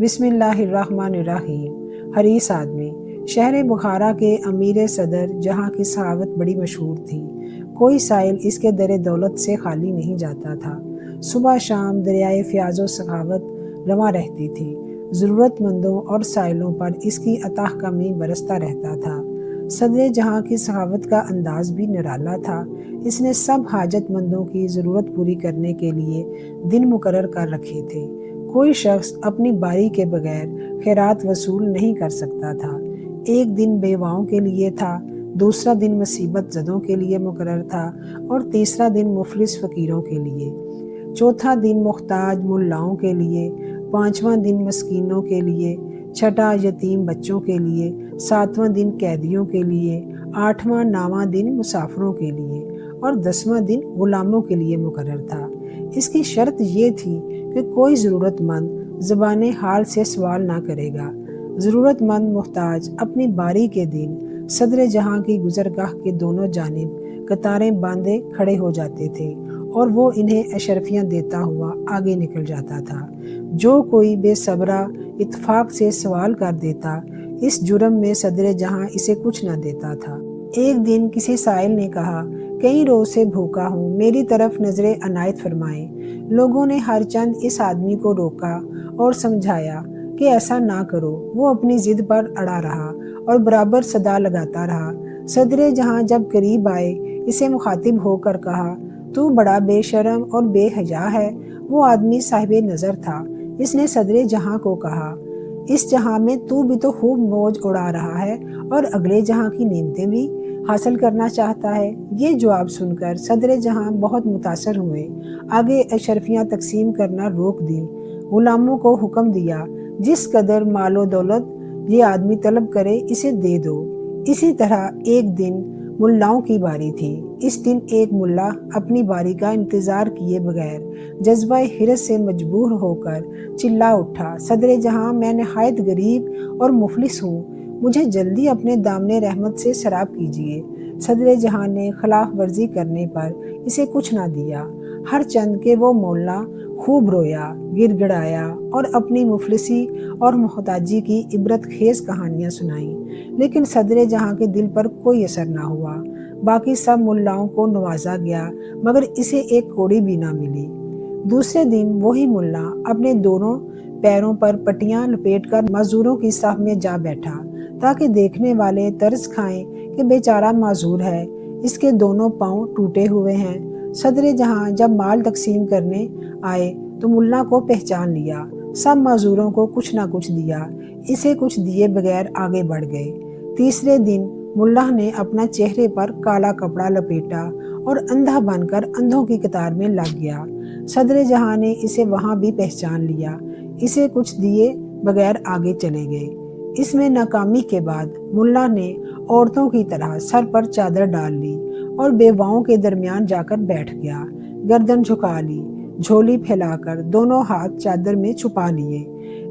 بسم اللہ الرحمن الرحیم۔ حریص آدمی۔ شہر بخارا کے امیر صدر جہاں کی سخاوت بڑی مشہور تھی، کوئی سائل اس کے در دولت سے خالی نہیں جاتا تھا۔ صبح شام دریائے فیاض و سخاوت رواں رہتی تھی، ضرورت مندوں اور سائلوں پر اس کی عطا کمی برستا رہتا تھا۔ صدر جہاں کی سخاوت کا انداز بھی نرالا تھا۔ اس نے سب حاجت مندوں کی ضرورت پوری کرنے کے لیے دن مقرر کر رکھے تھے۔ کوئی شخص اپنی باری کے بغیر خیرات وصول نہیں کر سکتا تھا۔ ایک دن بیواؤں کے لیے تھا، دوسرا دن مصیبت زدوں کے لیے مقرر تھا اور تیسرا دن مفلس فقیروں کے لیے، چوتھا دن محتاج ملاؤں کے لیے، پانچواں دن مسکینوں کے لیے، چھٹا یتیم بچوں کے لیے، ساتواں دن قیدیوں کے لیے، آٹھواں نواں دن مسافروں کے لیے اور 10واں دن غلاموں کے لیے مقرر تھا۔ اس کی شرط یہ تھی کہ کوئی ضرورت مند زبان حال سے سوال نہ کرے گا۔ ضرورت مند محتاج اپنی باری کے دن صدر جہاں کی گزرگاہ کے دونوں جانب قطاریں باندھے کھڑے ہو جاتے تھے اور وہ انہیں اشرفیاں دیتا ہوا آگے نکل جاتا تھا۔ جو کوئی بے صبرا اتفاق سے سوال کر دیتا، اس جرم میں صدر جہاں اسے کچھ نہ دیتا تھا۔ ایک دن کسی سائل نے کہا، کئی روز سے بھوکا ہوں، میری طرف نظر عنایت فرمائیں۔ لوگوں نے ہر چند اس آدمی کو روکا اور سمجھایا کہ ایسا نہ کرو۔ وہ اپنی ضد پر اڑا رہا اور برابر صدا لگاتا رہا۔ صدر جہاں جب قریب آئے، اسے مخاطب ہو کر کہا، تو بڑا بے شرم اور بے حیا ہے۔ وہ آدمی صاحب نظر تھا۔ اس نے صدر جہاں کو کہا، اس جہاں میں تو بھی تو خوب موج اڑا رہا ہے اور اگلے جہاں کی نعمتیں بھی حاصل کرنا چاہتا ہے۔ یہ جواب سن کر صدر جہاں بہت متاثر ہوئے، آگے اشرفیاں تقسیم کرنا روک دی، غلاموں کو حکم دیا، جس قدر مال و دولت یہ آدمی طلب کرے اسے دے دو۔ اسی طرح ایک دن ملاؤں کی باری تھی۔ اس دن ایک ملا اپنی باری کا انتظار کیے بغیر جذبہ حرص سے مجبور ہو کر چلا اٹھا، صدر جہاں، میں نہایت غریب اور مفلس ہوں، مجھے جلدی اپنے دامن رحمت سے سراب کیجیے۔ صدر جہاں نے خلاف ورزی کرنے پر اسے کچھ نہ دیا، ہر چند کہ وہ مولا خوب رویا، گر گڑایا اور اپنی مفلسی اور محتاجی کی عبرت خیز کہانیاں سنائیں، لیکن صدر جہاں کے دل پر کوئی اثر نہ ہوا۔ باقی سب ملاؤں کو نوازا گیا مگر اسے ایک کوڑی بھی نہ ملی۔ دوسرے دن وہی ملا اپنے دونوں پیروں پر پٹیاں لپیٹ کر معذوروں کی صف میں جا بیٹھا تاکہ دیکھنے والے ترس کھائیں کہ بیچارہ معذور ہے، اس کے دونوں پاؤں ٹوٹے ہوئے ہیں۔ صدر جہاں جب مال تقسیم کرنے آئے تو ملا کو پہچان لیا، سب معذوروں کو کچھ نہ کچھ دیا، اسے کچھ دیے بغیر آگے بڑھ گئے۔ تیسرے دن ملا نے اپنا چہرے پر کالا کپڑا لپیٹا اور اندھا بن کر اندھوں کی قطار میں لگ گیا۔ صدر جہاں نے اسے وہاں بھی پہچان لیا، اسے کچھ دیے بغیر آگے چلے گئے۔ اس میں ناکامی کے بعد ملا نے عورتوں کی طرح سر پر چادر ڈال لی اور بیواؤں کے درمیان جا کر بیٹھ گیا، گردن جھکا لی، جھولی پھیلا کر دونوں ہاتھ چادر میں چھپا لیے۔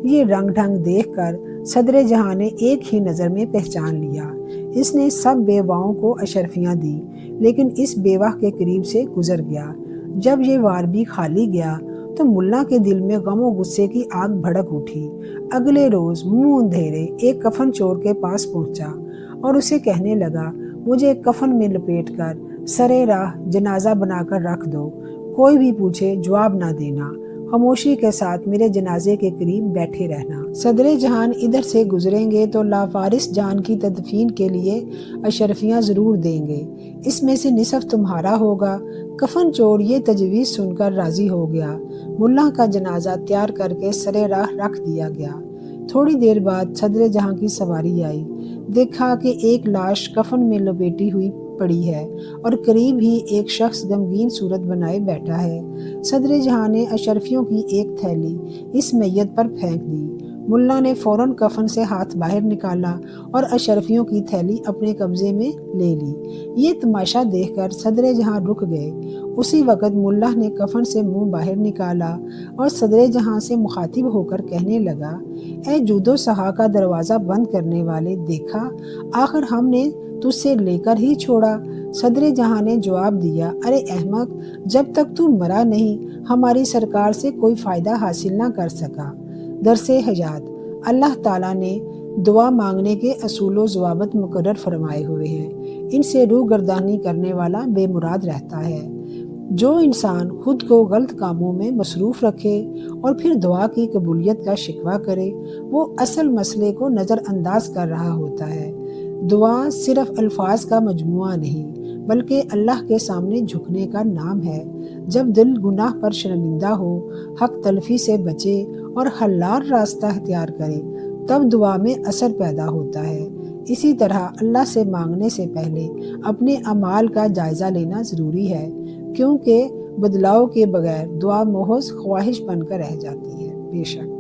یہ رنگ ڈھنگ دیکھ کر صدر جہاں نے ایک ہی نظر میں پہچان لیا۔ اس نے سب بیواؤں کو اشرفیاں دی لیکن اس بیوہ کے قریب سے گزر گیا۔ جب یہ وار بھی خالی گیا تو ملا کے دل میں غم و غصے کی آگ بھڑک اٹھی۔ اگلے روز منہ اندھیرے ایک کفن چور کے پاس پہنچا اور اسے کہنے لگا، مجھے کفن میں لپیٹ کر سرے راہ جنازہ بنا کر رکھ دو، کوئی بھی پوچھے جواب نہ دینا، خاموشی کے ساتھ میرے جنازے کے قریب بیٹھے رہنا۔ صدر جہان ادھر سے گزریں گے تو لاوارث جان کی تدفین کے لیے اشرفیاں ضرور دیں گے، اس میں سے نصف تمہارا ہوگا۔ کفن چور یہ تجویز سن کر راضی ہو گیا۔ ملا کا جنازہ تیار کر کے سرے راہ رکھ دیا گیا۔ تھوڑی دیر بعد صدر جہاں کی سواری آئی، دیکھا کہ ایک لاش کفن میں لپیٹی ہوئی پڑی ہے اور قریب ہی ایک شخص غمگین صورت بنائے بیٹھا ہے۔ صدر جہاں نے اشرفیوں کی ایک تھیلی اس میت پر پھینک دی۔ ملا نے فوراً کفن سے ہاتھ باہر نکالا اور اشرفیوں کی تھیلی اپنے قبضے میں لے لی۔ یہ تماشا دیکھ کر صدر جہاں رک گئے۔ اسی وقت ملا نے کفن سے منہ باہر نکالا اور صدر جہاں سے مخاطب ہو کر کہنے لگا، اے جود و سخا کا دروازہ بند کرنے والے، دیکھا آخر ہم نے تجھ سے لے کر ہی چھوڑا۔ صدر جہاں نے جواب دیا، ارے احمق، جب تک تو مرا نہیں ہماری سرکار سے کوئی فائدہ حاصل نہ کر سکا۔ درس حیات، اللہ تعالیٰ نے دعا مانگنے کے اصول و ضوابط مقرر فرمائے ہوئے ہیں۔ ان سے روح گردانی کرنے والا بے مراد رہتا ہے۔ جو انسان خود کو غلط کاموں میں مصروف رکھے اور پھر دعا کی قبولیت کا شکوہ کرے، وہ اصل مسئلے کو نظر انداز کر رہا ہوتا ہے۔ دعا صرف الفاظ کا مجموعہ نہیں، بلکہ اللہ کے سامنے جھکنے کا نام ہے۔ جب دل گناہ پر شرمندہ ہو، حق تلفی سے بچے اور حلال راستہ اختیار کرے، تب دعا میں اثر پیدا ہوتا ہے۔ اسی طرح اللہ سے مانگنے سے پہلے اپنے اعمال کا جائزہ لینا ضروری ہے، کیونکہ بدلاؤ کے بغیر دعا محض خواہش بن کر رہ جاتی ہے۔ بے شک